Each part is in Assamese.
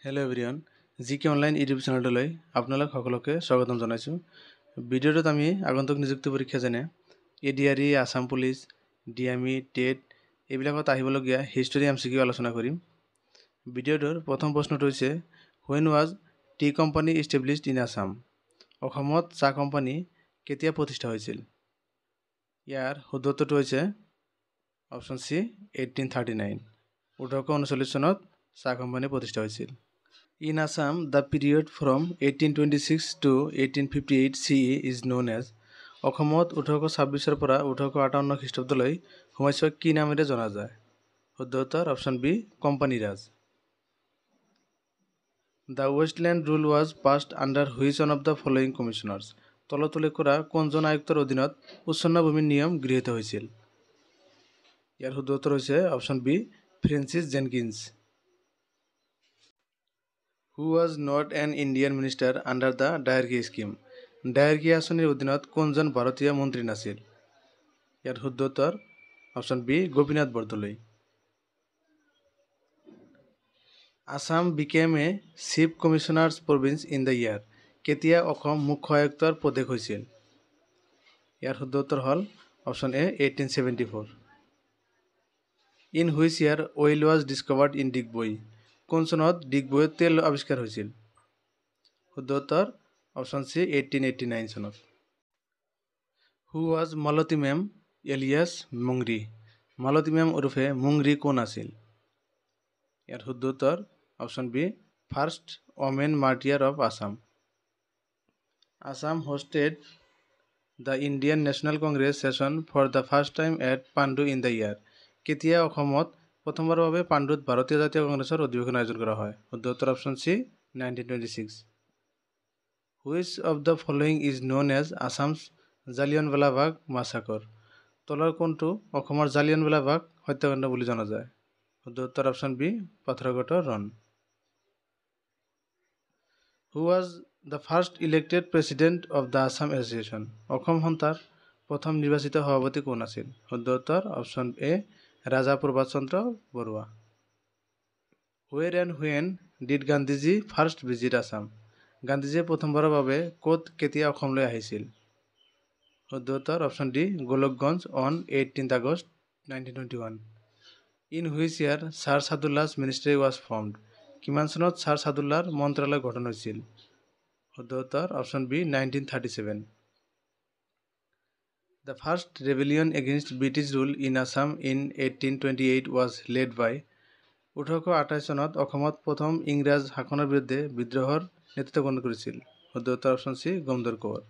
হেল্ল' এভৰিৱান জিকে অনলাইন ইউটিউব চেনেলটোলৈ আপোনালোক সকলোকে স্বাগতম জনাইছোঁ। ভিডিঅ'টোত আমি আগন্তুক নিযুক্তি পৰীক্ষা যেনে ADRE, Assam police, DME, TET এইবিলাকত আহিবলগীয়া হিষ্টৰী MCQ আলোচনা কৰিম। ভিডিঅ'টোৰ প্ৰথম প্ৰশ্নটো হৈছে when was the company established in Assam? অসমত চাহ কোম্পানী কেতিয়া প্ৰতিষ্ঠা হৈছিল? ইয়াৰ শুদ্ধ উত্তৰটো হৈছে অপশ্যন চি 1839। 1839 চনত চাহ কোম্পানী প্ৰতিষ্ঠা হৈছিল। In Assam, the period from 1826 to 1858 CE is known as অসমত 1826 পৰা 1858 খ্ৰীষ্টাব্দলৈ সময়ছোৱাক কি নামেৰে জনা যায়? শুদ্ধ উত্তৰ option B company Raj. The Westland Rule was passed under which one of the following commissioners? তলত উল্লেখ কৰা কোনজন আয়ুক্তৰ অধীনত উচ্ছন্ন ভূমিৰ নিয়ম গৃহীত হৈছিল? ইয়াৰ শুদ্ধ উত্তৰ হৈছে option B Francis Jenkins. Who was not an Indian minister under the Dayarkhi scheme? Dayarkhi আঁচনিৰ অধীনত কোনজন ভাৰতীয় মন্ত্ৰী নাছিল? ইয়াৰ শুদ্ধ উত্তৰ option B Gopinath Bordoloi. Assam became a chief commissioner's province in the year. কেতিয়া অসম মুখ্য আয়ুক্তৰ প্ৰদেশ হৈছিল? ইয়াৰ শুদ্ধ উত্তৰ হ'ল option A 1874। In which year oil was discovered in Digboi? কোন চনত ডিগবৈত তেল আৱিষ্কাৰ হৈছিল? শুদ্ধ উত্তৰ অপশ্যন চি 1889 চনত। Who was Maloti Mem alias Mungri? Maloti Mem ওৰফে মুংৰি কোন আছিল? ইয়াৰ শুদ্ধ উত্তৰ option B first woman martyr of Assam. Assam hosted the Indian National Congress session for the first time at Pandu in the year. কেতিয়া অসমত প্ৰথমবাৰৰ বাবে পাণ্ডুত ভাৰতীয় জাতীয় কংগ্ৰেছৰ অধিৱেশন আয়োজন কৰা হয়? শুদ্ধ উত্তৰ option C 1926। Which of the following is known as Assam's Jallianwala Bagh massacre? তলৰ কোনটো অসমৰ জালিয়ানৱালাবাগ হত্যাকাণ্ড বুলি জনা যায়? শুদ্ধ উত্তৰ অপশ্যন বি পাথৰঘাটৰ ৰণ। Who was the first elected president of the Assam Association? Assam সন্থাৰ প্ৰথম নিৰ্বাচিত সভাপতি কোন আছিল? শুদ্ধ উত্তৰ option A Raja Prabhat Chandra Barua. Where and when did Gandhiji first visit Assam? গান্ধীজীয়ে প্ৰথমবাৰৰ বাবে ক'ত কেতিয়া অসমলৈ আহিছিল? শুদ্ধ উত্তৰ option D Golakganj on 18 August 1921। In which year sir Saadullah's ministry was formed? কিমান চনত ছাৰ ছাদুল্লাহৰ মন্ত্ৰালয় গঠন হৈছিল? শুদ্ধ উত্তৰ option B 1937। The first rebellion against British rule in Assam in 1828 was led by 1828 চনত অসমত প্ৰথম ইংৰাজ শাসনৰ বিৰুদ্ধে বিদ্ৰোহৰ নেতৃত্ব গ্ৰহণ কৰিছিল? শুদ্ধ উত্তৰ option C Gomdhar Konwar.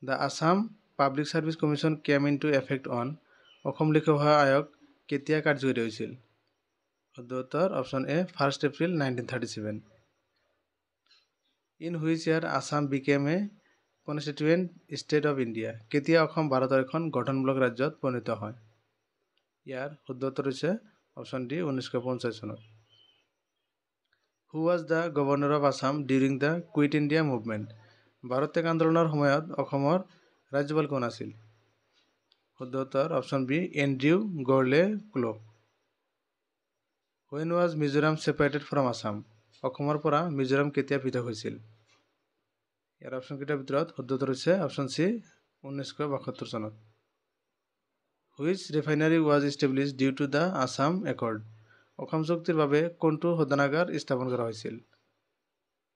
The Assam Public Service Commission came into effect on Assam লোকসেৱা আয়োগ কেতিয়া কাৰ্যকৰী হৈছিল? শুদ্ধ উত্তৰ option A 1 April 1937। In which year Assam became a constituent state of India? কেতিয়া অসম ভাৰতৰ এখন গঠনমূলক ৰাজ্যত পৰিণত হয়? ইয়াৰ শুদ্ধ উত্তৰ হৈছে অপশ্যন ডি 1950 চনত। Who was the governor of Assam during the Quit India movement? Bharat ত্যাগ আন্দোলনৰ সময়ত অসমৰ ৰাজ্যপাল কোন আছিল? শুদ্ধ উত্তৰ option B Andrew Gourlay Clow. When was Mizoram separated from Assam? অসমৰ পৰা মিজোৰাম কেতিয়া পৃথক হৈছিল? ইয়াৰ অপশ্যনকেইটাৰ ভিতৰত শুদ্ধ উত্তৰ হৈছে অপশ্যন চি 1972 চনত। Which refinery was established due to the Assam Accord? Assam চুক্তিৰ বাবে কোনটো শোধনাগাৰ স্থাপন কৰা হৈছিল?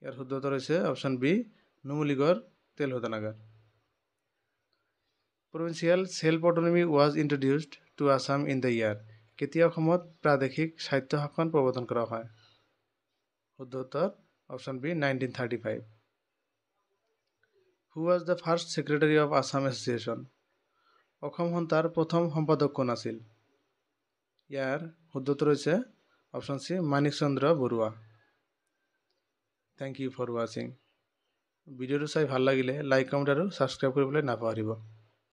ইয়াৰ শুদ্ধ উত্তৰ হৈছে অপশ্যন বি নুমলীগড় তেল শোধনাগাৰ। Provincial self-autonomy was introduced to Assam in the year. কেতিয়া অসমত প্ৰাদেশিক স্বায়ত্তশাসন প্ৰৱৰ্তন কৰা হয়? শুদ্ধ উত্তৰ option B 1935। Who was the first secretary of Assam Association? Assam সন্থাৰ প্ৰথম সম্পাদক কোন আছিল? ইয়াৰ শুদ্ধ উত্তৰ হৈছে option C Manik Chandra Barua. Thank you for ৱাচিং। ভিডিঅ'টো চাই ভাল লাগিলে লাইক কমেণ্ট আৰু ছাবস্ক্ৰাইব কৰিবলৈ নাপাহৰিব।